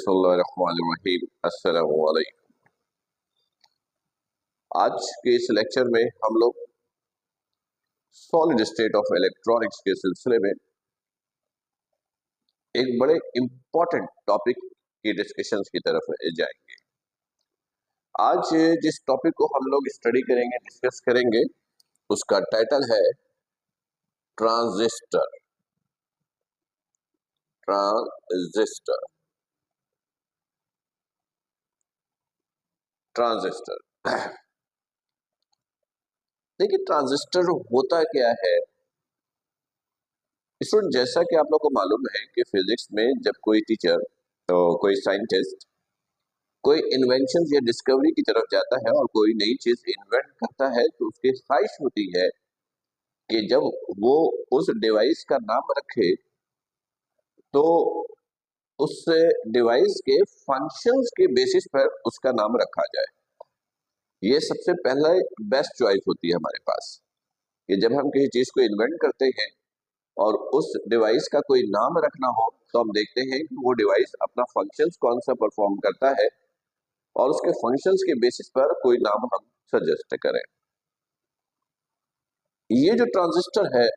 बिस्मिल्लाहिर्रहमानिर्रहीम। अस्सलामु अलैकुम। आज के इस लेक्चर में हम लोग सॉलिड स्टेट ऑफ इलेक्ट्रॉनिक्स के सिलसिले में एक बड़े इंपॉर्टेंट टॉपिक की डिस्कशंस की तरफ जाएंगे। आज जिस टॉपिक को हम लोग स्टडी करेंगे, डिस्कस करेंगे, उसका टाइटल है ट्रांजिस्टर। ट्रांजिस्टर ट्रांजिस्टर देखिए, ट्रांजिस्टर होता क्या है। स्टूडेंट, जैसा कि आप लोग को मालूम है कि फिजिक्स में जब कोई टीचर तो कोई साइंटिस्ट कोई इन्वेंशन या डिस्कवरी की तरफ जाता है और कोई नई चीज इन्वेंट करता है तो उसकी ख्वाहिश होती है कि जब वो उस डिवाइस का नाम रखे तो उस डिवाइस के फंक्शंस के बेसिस पर उसका नाम रखा जाए। ये सबसे पहला बेस्ट चॉइस होती है हमारे पास कि जब हम किसी चीज को इन्वेंट करते हैं और उस डिवाइस का कोई नाम रखना हो तो हम देखते हैं कि वो डिवाइस अपना फंक्शंस कौन सा परफॉर्म करता है और उसके फंक्शंस के बेसिस पर कोई नाम हम सजेस्ट करें। ये जो ट्रांजिस्टर है,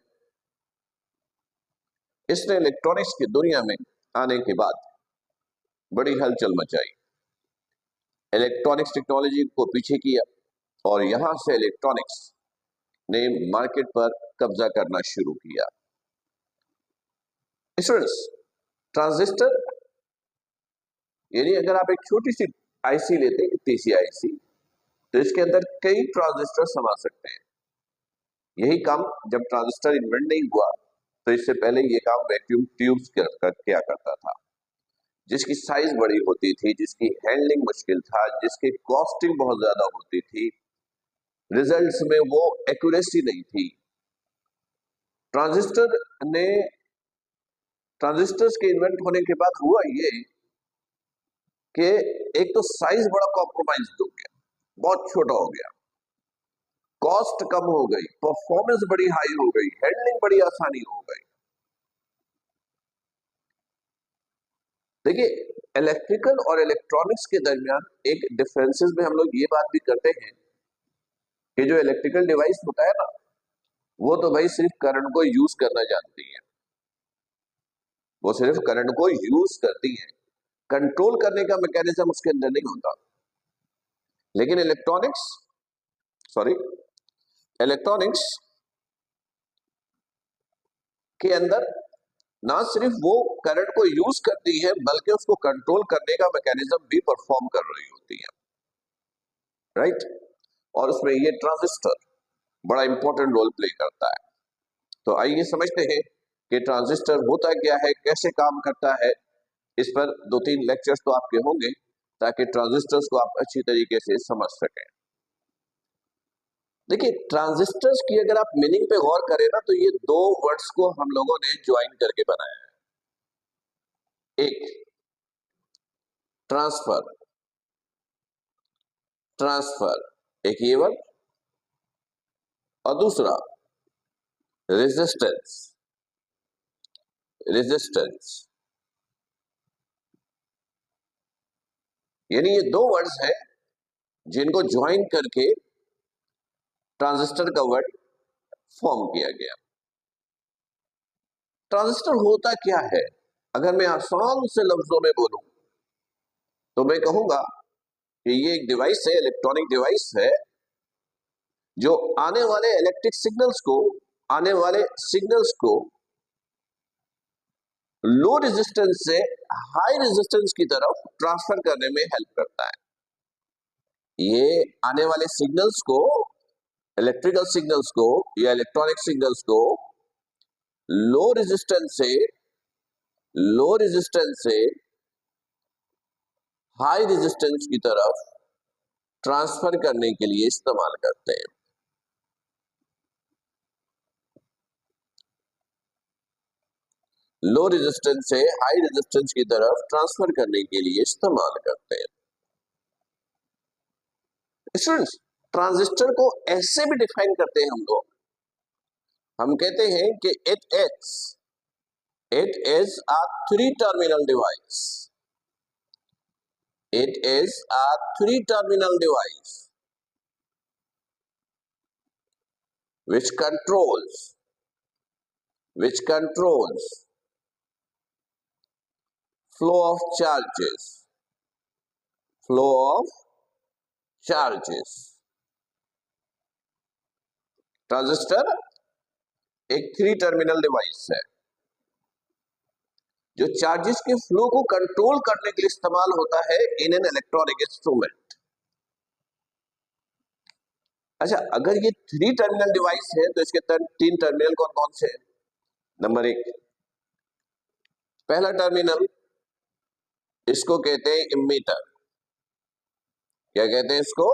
इसने इलेक्ट्रॉनिक्स की दुनिया में आने के बाद बड़ी हलचल मचाई, इलेक्ट्रॉनिक्स टेक्नोलॉजी को पीछे किया और यहां से इलेक्ट्रॉनिक्स ने मार्केट पर कब्जा करना शुरू किया। स्टूडेंट्स, ट्रांजिस्टर यानी अगर आप एक छोटी सी आईसी लेते हैं, इतनी सी आईसी, तो इसके अंदर कई ट्रांजिस्टर समा सकते हैं। यही काम जब ट्रांजिस्टर इन्वेंट नहीं हुआ तो इससे पहले ये काम वैक्यूम ट्यूब्स किया करता था, जिसकी साइज बड़ी होती थी, जिसकी हैंडलिंग मुश्किल था, जिसकी कॉस्टिंग बहुत ज्यादा होती थी, रिजल्ट्स में वो एक्यूरेसी नहीं थी। ट्रांजिस्टर्स के इन्वेंट होने के बाद हुआ ये कि एक तो साइज बड़ा कॉम्प्रोमाइज हो गया, बहुत छोटा हो गया, कॉस्ट कम हो गई, परफॉर्मेंस बड़ी हाई हो गई, हैंडलिंग बड़ी आसानी हो गई। देखिए, इलेक्ट्रिकल और इलेक्ट्रॉनिक्स के दरमियान एक डिफरेंसेस में हम लोग ये बात भी करते हैं कि जो इलेक्ट्रिकल डिवाइस होता है ना, वो तो भाई सिर्फ करंट को यूज करना जानती है, वो सिर्फ करंट को यूज करती है, कंट्रोल करने का मैकेनिज्म उसके अंदर नहीं होता। लेकिन इलेक्ट्रॉनिक्स के अंदर ना सिर्फ वो करंट को यूज करती है बल्कि उसको कंट्रोल करने का मैकेनिज्म भी परफॉर्म कर रही होती है, राइट। और उसमें ये ट्रांजिस्टर बड़ा इंपॉर्टेंट रोल प्ले करता है। तो आइए समझते हैं कि ट्रांजिस्टर होता क्या है, कैसे काम करता है। इस पर 2-3 लेक्चर्स तो आपके होंगे ताकि ट्रांजिस्टर्स को आप अच्छी तरीके से समझ सकें। देखिए, ट्रांजिस्टर्स की अगर आप मीनिंग पे गौर करें ना, तो ये दो वर्ड्स को हम लोगों ने ज्वाइन करके बनाया है। एक ट्रांसफर एक ये वर्ड, और दूसरा रेजिस्टेंस यानी ये दो वर्ड्स हैं जिनको ज्वाइन करके ट्रांजिस्टर का वर्ड फॉर्म किया गया। ट्रांजिस्टर होता क्या है? अगर मैं आसान से लफ्जों में बोलूं तो मैं कहूंगा कि ये एक डिवाइस है, इलेक्ट्रॉनिक डिवाइस है, जो आने वाले इलेक्ट्रिक सिग्नल्स को लो रेजिस्टेंस से हाई रेजिस्टेंस की तरफ ट्रांसफर करने में हेल्प करता है। ये आने वाले सिग्नल्स को, इलेक्ट्रिकल सिग्नल्स को या इलेक्ट्रॉनिक सिग्नल्स को लो रेजिस्टेंस से हाई रेजिस्टेंस की तरफ ट्रांसफर करने के लिए इस्तेमाल करते हैं। लो रेजिस्टेंस से हाई रेजिस्टेंस की तरफ ट्रांसफर करने के लिए इस्तेमाल करते हैं। स्टूडेंट्स, ट्रांजिस्टर को ऐसे भी डिफाइन करते हैं हम लोग, हम कहते हैं कि it is a 3 terminal device. It is a three-terminal device which controls flow of charges. Transistor एक थ्री टर्मिनल डिवाइस है जो चार्जेस के फ्लो को कंट्रोल करने के लिए इस्तेमाल होता है इन एन इलेक्ट्रॉनिक इंस्ट्रूमेंट। अच्छा, अगर ये थ्री टर्मिनल डिवाइस है तो इसके तीन टर्मिनल कौन कौन से हैं? नंबर एक, पहला टर्मिनल, इसको कहते हैं इमीटर। क्या कहते हैं इसको?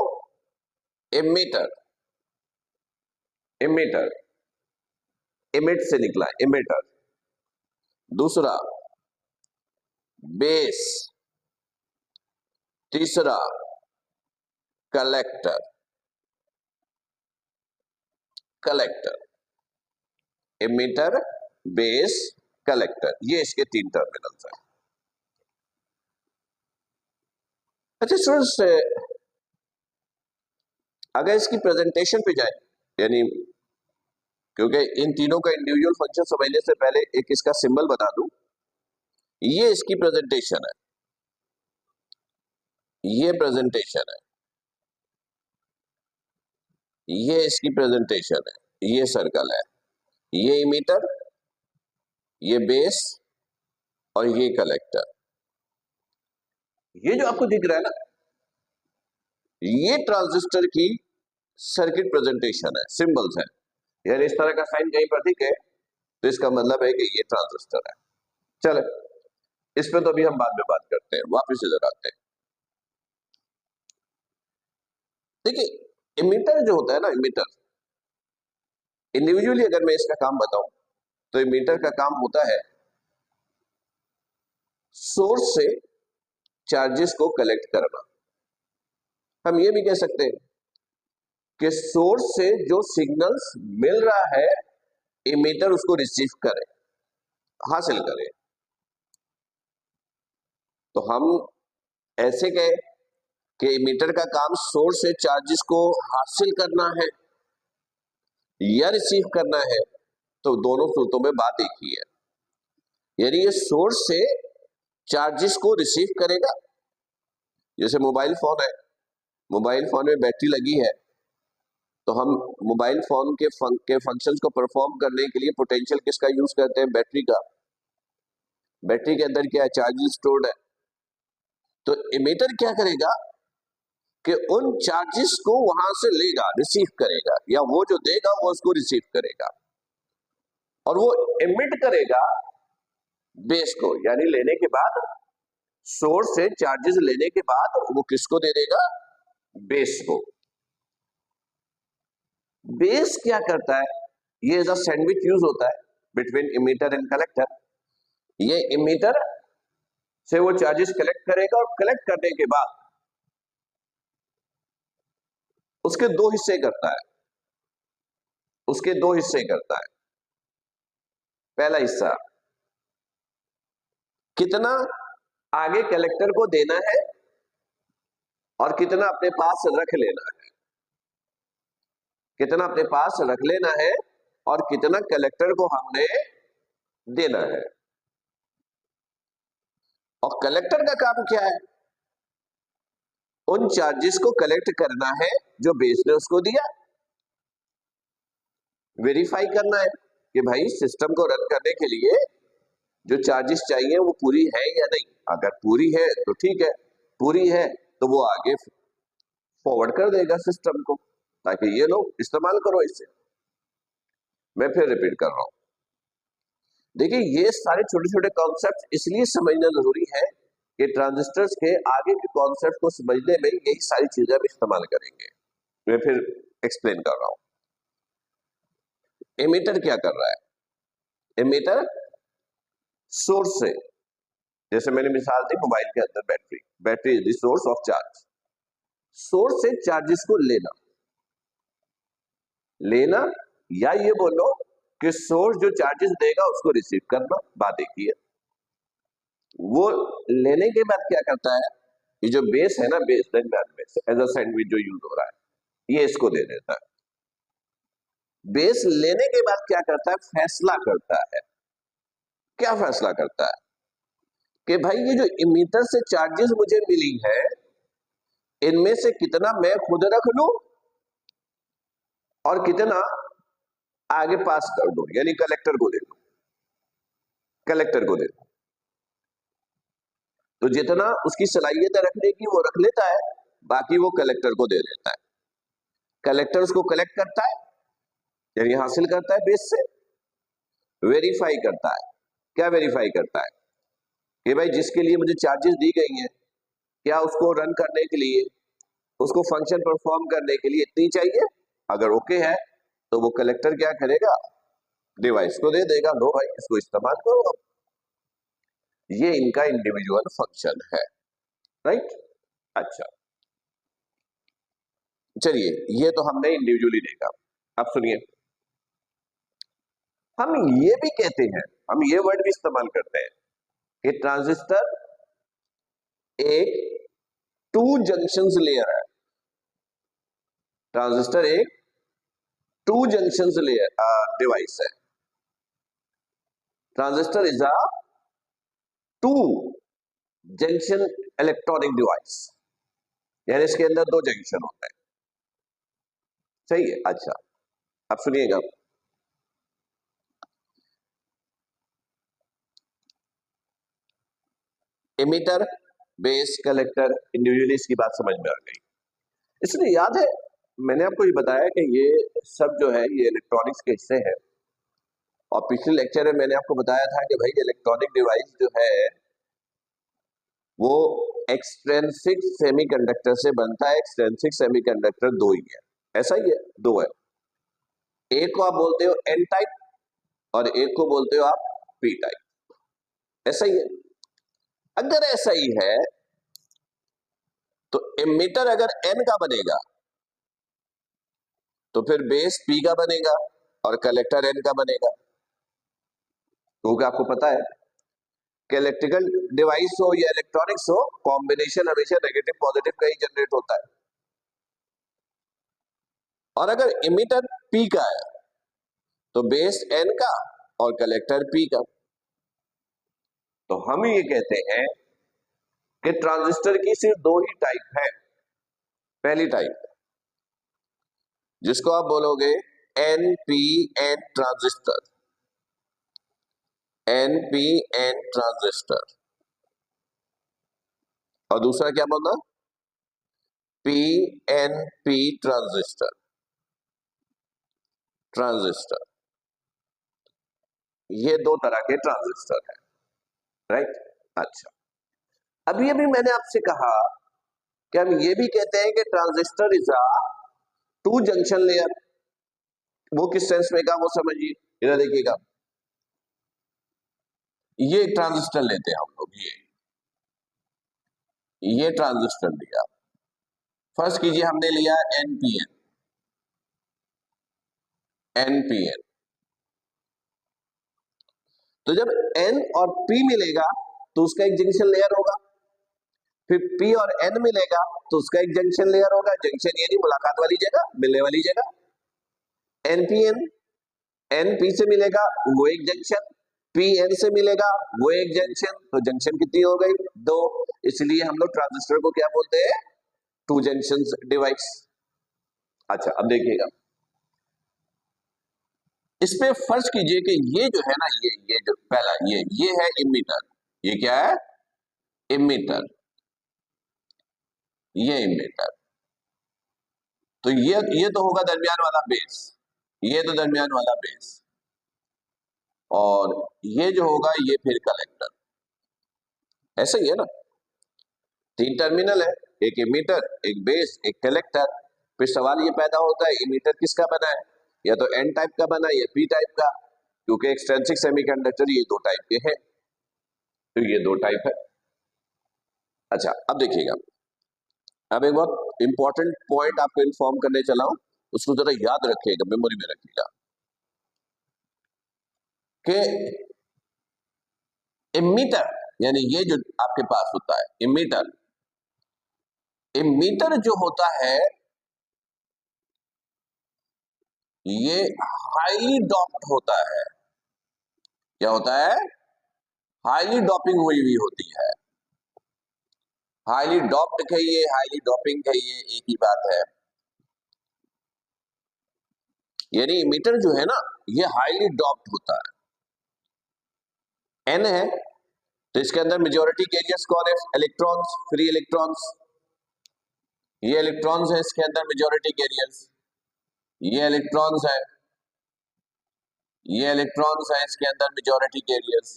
इमीटर। इमीटर, इमिट से निकला, इमीटर। दूसरा बेस, तीसरा कलेक्टर। इमीटर, बेस, कलेक्टर, ये इसके तीन टर्मिनल्स हैं। अच्छा स्टूडेंट्स, अगर इसकी प्रेजेंटेशन पे जाए, यानी क्योंकि इन तीनों का इंडिविजुअल फंक्शन समझने से पहले एक इसका सिंबल बता दूं, ये इसकी प्रेजेंटेशन है, ये प्रेजेंटेशन है, ये इसकी प्रेजेंटेशन है, ये सर्कल है, ये इमीटर, ये बेस और ये कलेक्टर। ये जो आपको दिख रहा है ना, ये ट्रांजिस्टर की सर्किट प्रेजेंटेशन है, सिंबल्स है। यानी इस तरह का साइन कहीं पर दिखे तो इसका मतलब है कि ये ट्रांजिस्टर है। चले, इस पे तो अभी हम बाद में बात करते हैं, वापस इधर आते हैं। देखिए, इमीटर जो होता है ना, इमीटर इंडिविजुअली अगर मैं इसका काम बताऊं तो इमीटर का काम होता है सोर्स से चार्जेस को कलेक्ट करना। हम ये भी कह सकते हैं कि सोर्स से जो सिग्नल्स मिल रहा है, इमीटर उसको रिसीव करे, हासिल करे। तो हम ऐसे कहे कि इमीटर का काम सोर्स से चार्जेस को हासिल करना है या रिसीव करना है, तो दोनों सूरतों में बात एक ही है। यानी ये सोर्स से चार्जेस को रिसीव करेगा। जैसे मोबाइल फोन है, मोबाइल फोन में बैटरी लगी है, तो हम मोबाइल फोन के फंक्शंस को परफॉर्म करने के लिए पोटेंशियल किसका यूज करते हैं? बैटरी का। बैटरी के अंदर क्या है? चार्जेस स्टोर्ड है। तो इमीटर क्या करेगा कि उन चार्जेस को वहां से लेगा, रिसीव करेगा, या वो जो देगा वो उसको रिसीव करेगा और वो इमिट करेगा बेस को। यानी लेने के बाद, सोर्स से चार्जेस लेने के बाद वो किसको दे देगा? बेस को। बेस क्या करता है? ये एज अ सैंडविच यूज होता है बिटवीन इमीटर एंड कलेक्टर। ये इमीटर से वो चार्जेस कलेक्ट करेगा और कलेक्ट करने के बाद उसके दो हिस्से करता है, उसके दो हिस्से करता है। पहला हिस्सा कितना आगे कलेक्टर को देना है और कितना अपने पास रख लेना है, कितना अपने पास रख लेना है और कितना कलेक्टर को हमने देना है। और कलेक्टर का काम क्या है? उन चार्जेस को कलेक्ट करना है जो बेस ने उसको दिया, वेरीफाई करना है कि भाई सिस्टम को रन करने के लिए जो चार्जेस चाहिए वो पूरी है या नहीं। अगर पूरी है तो ठीक है, पूरी है तो वो आगे फॉरवर्ड कर देगा सिस्टम को, ताकि ये लोग इस्तेमाल करो इसे। मैं फिर रिपीट कर रहा हूं, देखिए ये सारे छोटे छोटे कॉन्सेप्ट इसलिए समझना जरूरी है कि ट्रांजिस्टर्स के आगे के कॉन्सेप्ट को समझने में यही सारी चीजें हम इस्तेमाल करेंगे। मैं फिर एक्सप्लेन कर रहा हूं। इमीटर क्या कर रहा है? इमीटर सोर्स से, जैसे मैंने मिसाल दी मोबाइल के अंदर battery, battery is the source of charge. Source से चार्जेस को लेना या ये बोलो कि सोर्स जो चार्जेस देगा उसको रिसीव करना, बात एक ही है। वो लेने के बाद क्या करता है? ये जो बेस है ना, बेस दरमियान में एज अ सैंडविच जो यूज हो रहा है, ये इसको दे देता है। बेस लेने के बाद क्या करता है, फैसला करता है। क्या फैसला करता है कि भाई ये जो इमीटर से चार्जेस मुझे मिली है, इनमें से कितना मैं खुद रख लूं और कितना आगे पास कर दूं, यानी कलेक्टर को दे दूं। कलेक्टर को दे दूं तो जितना उसकी सलाहियत है रखने की वो रख लेता है, बाकी वो कलेक्टर को दे देता है। कलेक्टर उसको कलेक्ट करता है, यानी हासिल करता है बेस से, वेरीफाई करता है। क्या वेरीफाई करता है कि भाई जिसके लिए मुझे चार्जेस दी गई हैं, क्या उसको रन करने के लिए, उसको फंक्शन परफॉर्म करने के लिए इतनी चाहिए। अगर ओके है तो वो कलेक्टर क्या करेगा, डिवाइस को दे देगा, लो भाई इसको इस्तेमाल करो। ये इनका इंडिविजुअल फंक्शन है, राइट। अच्छा, चलिए ये तो हमने इंडिविजुअली देखा। अब सुनिए, हम ये भी कहते हैं, हम ये वर्ड भी इस्तेमाल करते हैं कि ट्रांजिस्टर एक टू जंक्शंस लेयर है। ट्रांजिस्टर एक टू जंक्शंस लेयर डिवाइस है। Transistor is a to junction electronic device, यानी इसके अंदर दो जंक्शन होते हैं। सही है। अच्छा, अब सुनिएगा, इमीटर, बेस, कलेक्टर, इंडिविजुअली इसकी बात समझ में आ गई। इसलिए याद है मैंने आपको ये बताया कि ये सब जो है ये इलेक्ट्रॉनिक्स के हिस्से हैं। और पिछले लेक्चर में मैंने आपको बताया था कि भाई इलेक्ट्रॉनिक डिवाइस जो है वो एक्सट्रेंसिक सेमीकंडक्टर से बनता है। एक्सट्रेंसिक सेमीकंडक्टर दो ही है, ऐसा ही है, दो है। एक को आप बोलते हो एन टाइप और एक को बोलते हो आप पी टाइप, ऐसा ही है। अगर ऐसा ही है तो एमीटर अगर एन का बनेगा तो फिर बेस पी का बनेगा और कलेक्टर एन का बनेगा। क्योंकि आपको पता है कि इलेक्ट्रिकल डिवाइस हो या इलेक्ट्रॉनिक्स हो, कॉम्बिनेशन हमेशा नेगेटिव पॉजिटिव का ही जनरेट होता है। और अगर इमीटर पी का है तो बेस एन का और कलेक्टर पी का। तो हम ये कहते हैं कि ट्रांजिस्टर की सिर्फ दो ही टाइप है। पहली टाइप जिसको आप बोलोगे एनपीएन ट्रांजिस्टर, एनपीएन ट्रांजिस्टर। और दूसरा क्या बोलना, पीएनपी ट्रांजिस्टर। ट्रांजिस्टर, ये दो तरह के ट्रांजिस्टर है, राइट। अच्छा, अभी अभी मैंने आपसे कहा कि हम ये भी कहते हैं कि transistor is a to junction layer. वो किस सेंस में कहा वो समझिए, इधर देखिएगा। ये ट्रांजिस्टर लेते हैं हम लोग, ये ट्रांजिस्टर लिया। फर्स्ट कीजिए, हमने लिया एनपीएन। एनपीएन, तो जब एन और पी मिलेगा तो उसका एक जंक्शन लेयर होगा। फिर पी और एन मिलेगा तो उसका एक जंक्शन लेयर होगा। जंक्शन यानी मुलाकात वाली जगह, मिलने वाली जगह। एनपीएन, एन पी से मिलेगा वो एक जंक्शन, पी एन से मिलेगा वो एक जंक्शन। तो जंक्शन कितनी हो गई, दो। इसलिए हम लोग ट्रांजिस्टर को क्या बोलते हैं, टू जंक्शन डिवाइस। अच्छा, अब देखिएगा, इसमें फर्ज कीजिए कि ये जो है ना, ये जो पहला ये है इमीटर। ये क्या है, इमीटर। ये इमीटर, तो ये तो होगा दरमियान वाला बेस। ये तो दरमियान वाला बेस, और ये जो होगा ये फिर कलेक्टर। ऐसा ही है ना, तीन टर्मिनल है, एक इमीटर, एक बेस, एक कलेक्टर। फिर सवाल ये पैदा होता है इमीटर किसका बना है, या तो एन टाइप का बना है या पी टाइप का, क्योंकि एक्सट्रिंसिक सेमीकंडक्टर ये दो टाइप के हैं। तो ये दो टाइप है। अच्छा, अब देखिएगा, अब एक बहुत इंपॉर्टेंट पॉइंट आपको इन्फॉर्म करने चला हूं, उसको जरा याद रखिएगा, मेमोरी में रखिएगा कि इमीटर यानी ये जो आपके पास होता है इमीटर, एमीटर जो होता है ये हाईली डॉप्ड होता है। क्या होता है? हाईली डॉपिंग हुई हुई होती है। हाईली डॉप्ड कहिए, हाईली डॉपिंग कहिए, एक ही बात है। यानी एमीटर जो है ना ये हाईली डॉप्ड होता है। एन है तो इसके अंदर मेजॉरिटी कैरियर्स कौन है? Electrons, free electrons. ये इलेक्ट्रॉन्स है इसके अंदर मेजॉरिटी कैरियर्स। ये इलेक्ट्रॉन्स है, ये इलेक्ट्रॉन्स है इसके अंदर मेजॉरिटी कैरियर्स।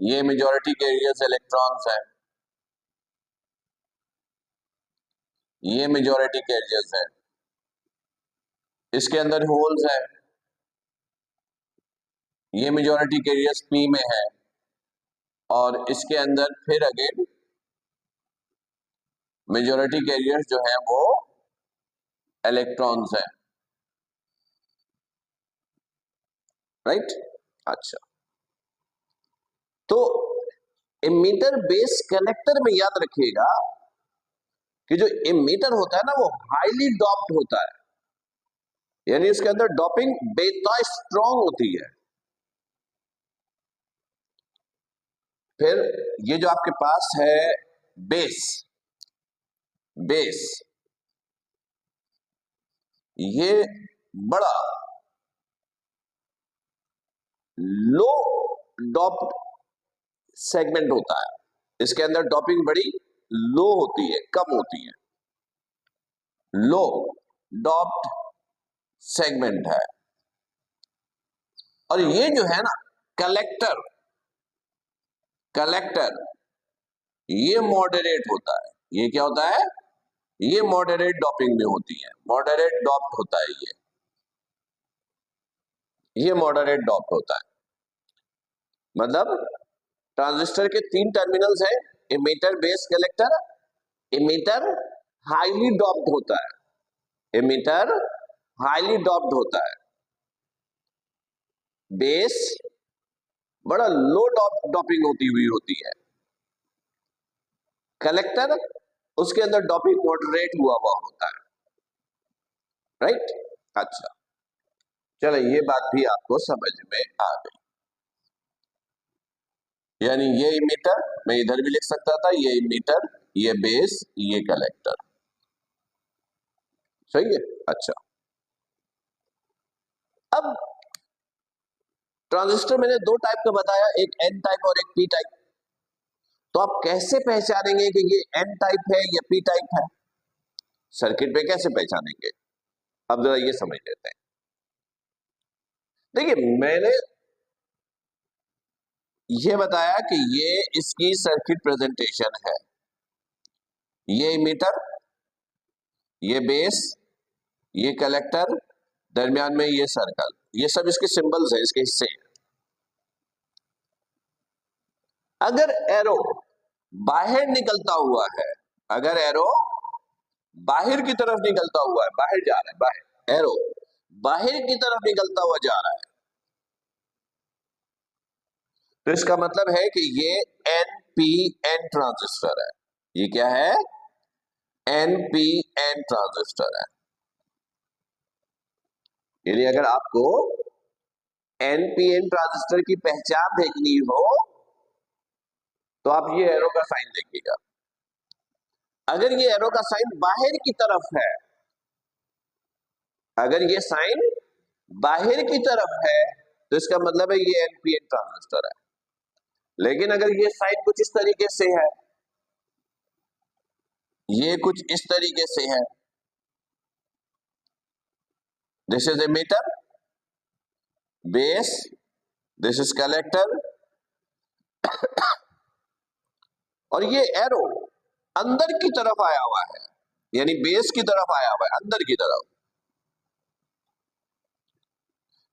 ये मेजॉरिटी कैरियर्स इलेक्ट्रॉन्स है, ये मेजॉरिटी कैरियर्स है। इसके अंदर होल्स है, ये मेजॉरिटी कैरियर्स पी में है, और इसके अंदर फिर अगेन मेजॉरिटी कैरियर्स जो है वो इलेक्ट्रॉन्स है। राइट? अच्छा, तो एमीटर बेस कलेक्टर में याद रखिएगा कि जो एमीटर होता है ना वो हाईली डॉप्ड होता है, यानी इसके अंदर डॉपिंग बेहद स्ट्रॉन्ग होती है। फिर ये जो आपके पास है बेस, बेस ये बड़ा लो डॉप्ड सेगमेंट होता है। इसके अंदर डॉपिंग बड़ी लो होती है, कम होती है, लो डॉप्ड सेगमेंट है। और ये जो है ना कलेक्टर, कलेक्टर ये मॉडरेट होता है। ये क्या होता है? ये मॉडरेट डॉपिंग में होती है, मॉडरेट डॉप्ड होता है ये मॉडरेट डॉप्ड होता है। मतलब ट्रांजिस्टर के तीन टर्मिनल्स हैं, emitter base collector. Emitter highly doped होता है, एमीटर हाईली डॉप्ड होता है, बेस बड़ा लो डॉपिंग होती हुई होती है, कलेक्टर उसके अंदर डॉपिंग मॉडरेट हुआ हुआ होता है। राइट? अच्छा, चलो ये बात भी आपको समझ में आ गई। यानी ये एमीटर मैं इधर भी लिख सकता था, ये एमीटर, ये बेस, ये कलेक्टर। सही है? अच्छा, अब ट्रांजिस्टर मैंने दो टाइप का बताया, एक एन टाइप और एक पी टाइप। तो आप कैसे पहचानेंगे कि ये एन टाइप है या पी टाइप है? सर्किट पे कैसे पहचानेंगे? अब जरा ये समझ लेते हैं। देखिए मैंने ये बताया कि ये इसकी सर्किट प्रेजेंटेशन है, ये एमीटर, ये बेस, ये कलेक्टर, दरमियान में ये सर्कल, ये सब इसके सिंबल्स हैं, इसके हिस्से हैं। अगर एरो बाहर निकलता हुआ है, अगर एरो बाहर की तरफ निकलता हुआ है, बाहर जा रहा है, बाहर एरो बाहर की तरफ निकलता हुआ जा रहा है, तो इसका मतलब है कि ये एनपीएन ट्रांजिस्टर है। ये क्या है? एनपीएन ट्रांजिस्टर है। यानी अगर आपको एनपीएन ट्रांजिस्टर की पहचान देखनी हो तो आप ये एरो का साइन देखिएगा। अगर ये एरो का साइन बाहर की तरफ है, अगर ये साइन बाहर की तरफ है तो इसका मतलब है ये एनपीएन ट्रांजिस्टर है। लेकिन अगर ये साइन कुछ इस तरीके से है, ये कुछ इस तरीके से है, this is emitter, base, this is collector, और ये एरो अंदर की तरफ आया हुआ है, यानी बेस की तरफ आया हुआ है, अंदर की तरफ,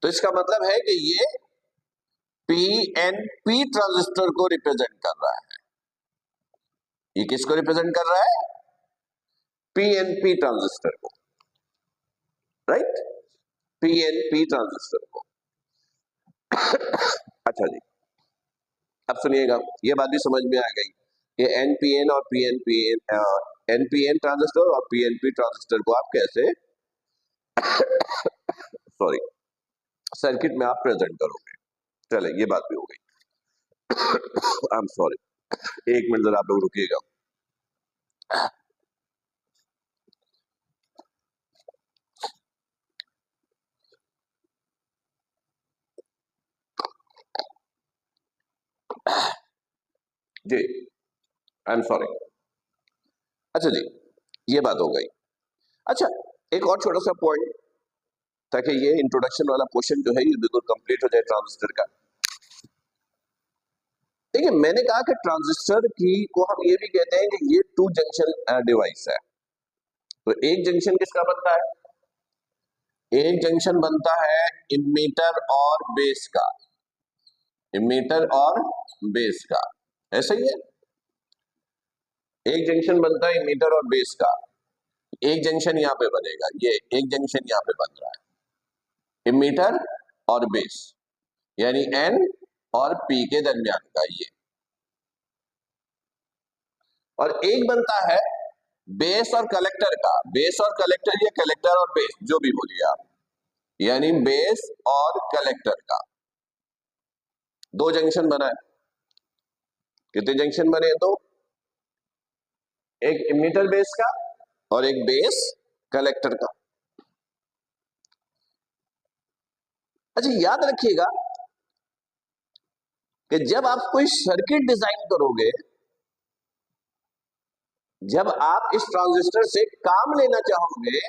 तो इसका मतलब है कि ये पीएनपी ट्रांजिस्टर को रिप्रेजेंट कर रहा है। ये किसको रिप्रेजेंट कर रहा है? पीएनपी ट्रांजिस्टर को। राइट? पीएनपी ट्रांजिस्टर को। अच्छा जी, अब सुनिएगा, ये बात भी समझ में आ गई कि एनपीएन और पीएनपीएन, एनपीएन ट्रांजिस्टर और पीएनपी ट्रांजिस्टर को आप कैसे सॉरी सर्किट में आप प्रेजेंट करोगे। चले ये बात भी हो गई। आई एम सॉरी, एक मिनट जरा आप लोग रुकिएगा। जी आई एम सॉरी। अच्छा जी, ये बात हो गई। अच्छा, एक और छोटा सा पॉइंट, ताकि ये इंट्रोडक्शन वाला पोर्शन जो है ये बिल्कुल कंप्लीट हो जाए ट्रांजिस्टर का। देखिए, मैंने कहा कि ट्रांजिस्टर की को हम ये भी कहते हैं कि ये टू जंक्शन डिवाइस है। तो एक जंक्शन किसका बनता है? एक जंक्शन बनता है इमीटर और बेस का, इमीटर और बेस का, ऐसा ही है। एक जंक्शन बनता है इमीटर और बेस का, एक जंक्शन यहां पे बनेगा, ये एक जंक्शन यहां पे बन रहा है, इमीटर और बेस, यानी एन और पी के दरमियान का ये। और एक बनता है बेस और कलेक्टर का, बेस और कलेक्टर, या कलेक्टर और बेस, जो भी बोलिए आप, यानी बेस और कलेक्टर का दो जंक्शन बना है। कितने जंक्शन बने? तो एक इमीटर बेस का और एक बेस कलेक्टर का। अच्छा, याद रखिएगा कि जब आप कोई सर्किट डिजाइन करोगे, जब आप इस ट्रांजिस्टर से काम लेना चाहोगे,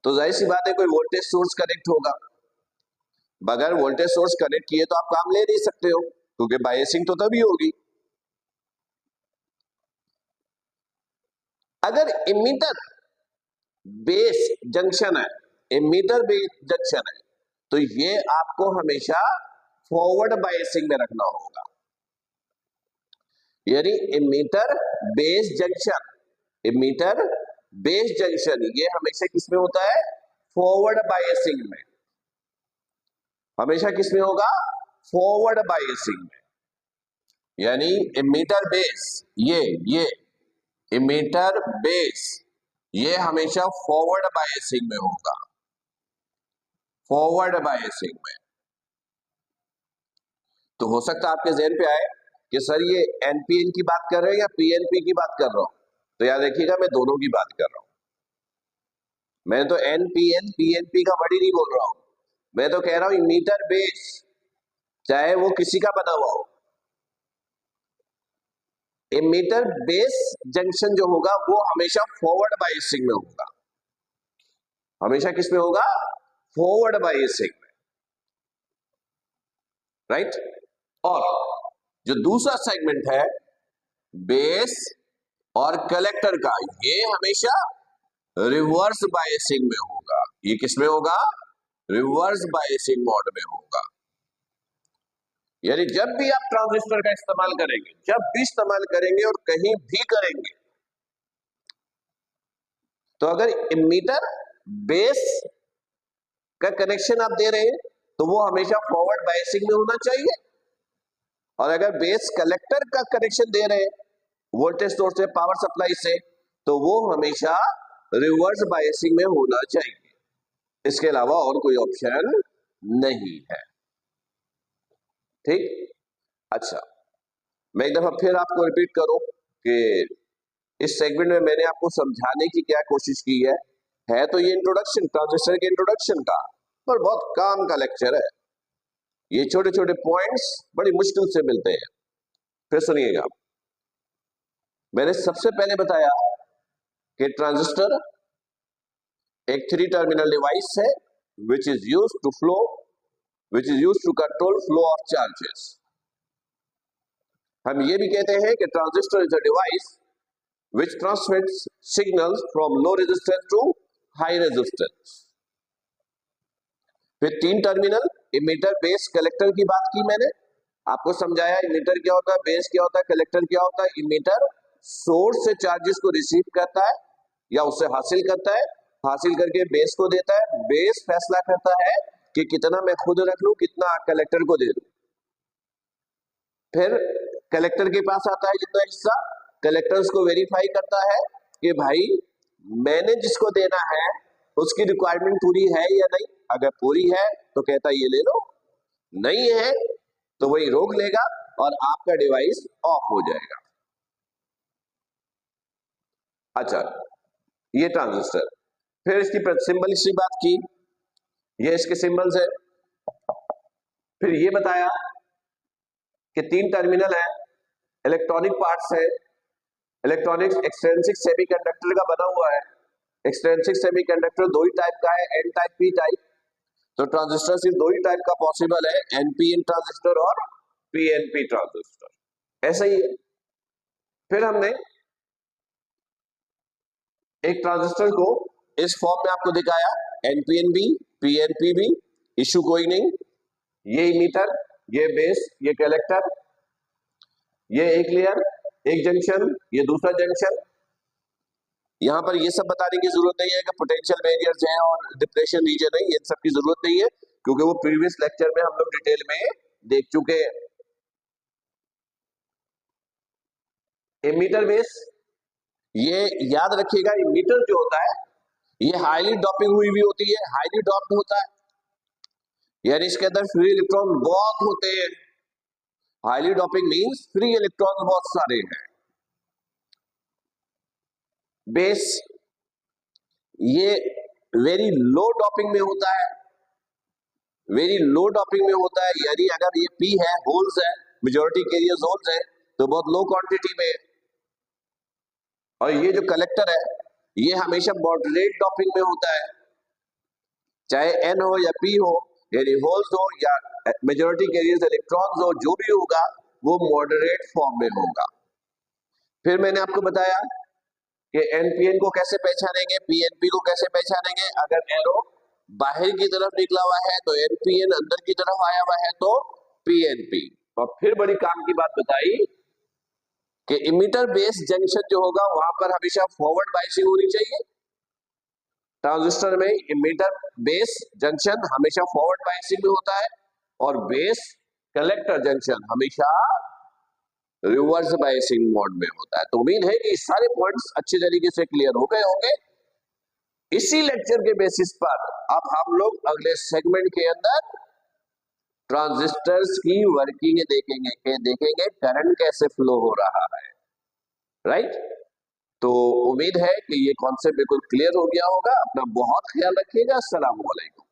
तो जाहिर सी बात है कोई वोल्टेज सोर्स कनेक्ट होगा। बगैर वोल्टेज सोर्स कनेक्ट किए तो आप काम ले नहीं सकते हो, क्योंकि बायसिंग तो तभी होगी। अगर इमीटर बेस जंक्शन है, इमीटर बेस जंक्शन है, तो ये आपको हमेशा फॉरवर्ड बायसिंग में रखना होगा। यानी emitter base junction, emitter base junction ये हमेशा किसमें होता है? फॉरवर्ड बायसिंग में। हमेशा किसमें होगा? फॉरवर्ड बायसिंग में। यानी इमीटर बेस, ये इमीटर बेस ये हमेशा फॉरवर्ड बायसिंग में होगा, फॉरवर्ड बायसिंग में। तो हो सकता है आपके ज़हन पे आए कि सर ये एनपीएन की बात कर रहे हैं या पीएनपी की बात कर रहा हूं। तो याद रखिएगा, मैं दोनों की बात कर रहा हूं। मैं तो एनपीएन पीएनपी का वर्ड ही नहीं बोल रहा हूं, मैं तो कह रहा हूं इमीटर बेस, चाहे वो किसी का बना हुआ हो। इमीटर बेस जंक्शन जो होगा वो हमेशा फॉरवर्ड बायसिंग में होगा, हमेशा किसमें होगा? फॉरवर्ड बायसिंग में, राइट। और जो दूसरा सेगमेंट है बेस और कलेक्टर का, ये हमेशा रिवर्स बायसिंग में होगा। ये किसमें होगा? रिवर्स बायसिंग मोड में होगा। यानी जब भी आप ट्रांजिस्टर का इस्तेमाल करेंगे, जब भी इस्तेमाल करेंगे और कहीं भी करेंगे, तो अगर इमीटर बेस का कनेक्शन आप दे रहे हैं तो वो हमेशा फॉरवर्ड बायसिंग में होना चाहिए। और अगर बेस कलेक्टर का कनेक्शन दे रहे हैं वोल्टेज सोर्स से, पावर सप्लाई से, तो वो हमेशा रिवर्स बायसिंग में होना चाहिए। इसके अलावा और कोई ऑप्शन नहीं है, ठीक। अच्छा, मैं एक दफा फिर आपको रिपीट करूं कि इस सेगमेंट में मैंने आपको समझाने की क्या कोशिश की है तो ये इंट्रोडक्शन, ट्रांजिस्टर के इंट्रोडक्शन का, पर बहुत काम का लेक्चर है। ये छोटे छोटे पॉइंट्स बड़ी मुश्किल से मिलते हैं। फिर सुनिएगा, मैंने सबसे पहले बताया कि ट्रांजिस्टर एक 3 टर्मिनल डिवाइस है which is used to control flow of charges. हम ये भी कहते हैं कि transistor is a device which transmits signals from low resistance to high resistance। फिर 3 टर्मिनल इमीटर बेस कलेक्टर की बात की मैंने, आपको समझाया इमीटर क्या होता है, बेस क्या होता है, कलेक्टर क्या होता है। इमीटर सोर्स से चार्जेस को रिसीव करता है या उससे हासिल करता है, हासिल करके बेस को देता है, बेस फैसला करता है कि कितना मैं खुद रख लूं, कितना कलेक्टर को दे दूं। फिर कलेक्टर के पास आता है जितना हिस्सा, कलेक्टर उसको वेरीफाई करता है कि भाई मैंने जिसको देना है उसकी रिक्वायरमेंट पूरी है या नहीं। अगर पूरी है तो कहता है ये ले लो, नहीं है तो वही रोक लेगा और आपका डिवाइस ऑफ हो जाएगा। अच्छा, ये ट्रांजिस्टर। फिर इसकी सिंबल की बात की, ये इसके सिंबल्स है। फिर ये बताया कि 3 टर्मिनल है, इलेक्ट्रॉनिक पार्ट्स है, इलेक्ट्रॉनिक्स एक्सट्रिंसिक सेमीकंडक्टर का बना हुआ है। एक्सट्रिंसिक सेमीकंडक्टर 2 ही टाइप का है, एन टाइप, पी टाइप। तो ट्रांजिस्टर सिर्फ 2 ही टाइप का पॉसिबल है, एनपीएन ट्रांजिस्टर और पीएनपी ट्रांजिस्टर, ऐसा ही है। फिर हमने एक ट्रांजिस्टर को इस फॉर्म में आपको दिखाया, एनपीएन भी, पीएनपी भी, इश्यू कोई नहीं। ये इमीटर, ये बेस, ये कलेक्टर, ये एक लेयर, एक जंक्शन, ये दूसरा जंक्शन। यहां पर ये सब बताने की जरूरत नहीं है कि पोटेंशियल बैरियर्स हैं और डिप्रेशन रीजन है, ये सब की जरूरत नहीं है क्योंकि वो प्रीवियस लेक्चर में हम लोग डिटेल में देख चुके हैं। एमीटर बेस, ये याद रखिएगा, एमीटर जो होता है ये हाईली डॉपिंग हुई भी होती है, हाईली डॉप्ड होता है, यानी इसके अंदर फ्री इलेक्ट्रॉन बहुत होते हैं। Highly doping means free electron बहुत सारे हैं। बेस, ये वेरी लो डॉपिंग में होता है, वेरी लो डॉपिंग में होता है, यानी अगर ये पी है, होल्स है, मेजॉरिटी कैरियर्स होल्स है, तो बहुत लो क्वांटिटी में। और ये जो कलेक्टर है ये हमेशा मॉडरेट डॉपिंग में होता है, चाहे एन हो या पी हो, यानी होल्स हो या मेजॉरिटी कैरियर्स इलेक्ट्रॉन्स हो, जो भी होगा वो मॉडरेट फॉर्म में होगा। फिर मैंने आपको बताया कि एनपीएन को कैसे पहचानेंगे, पीएनपी को कैसे पहचानेंगे। अगर एरो बाहर की तरफ निकला हुआ है तो एनपीएन, अंदर की तरफ आया हुआ है तो पीएनपी। और फिर बड़ी काम की बात बताई कि इमीटर बेस जंक्शन जो होगा वहां पर हमेशा फॉरवर्ड बायसिंग होनी चाहिए। ट्रांजिस्टर में इमीटर बेस जंक्शन हमेशा फॉरवर्ड बायसिंग में होता है और बेस कलेक्टर जंक्शन हमेशा रिवर्स बायसिंग मोड में होता है। तो उम्मीद है कि सारे पॉइंट्स अच्छी तरीके से क्लियर हो गए होंगे। इसी लेक्चर के बेसिस पर अब हम लोग अगले सेगमेंट के अंदर ट्रांजिस्टर्स की वर्किंग देखेंगे करंट कैसे फ्लो हो रहा है, राइट। तो उम्मीद है कि ये कॉन्सेप्ट बिल्कुल क्लियर हो गया होगा। अपना बहुत ख्याल रखिएगा। अस्सलाम वालेकुम।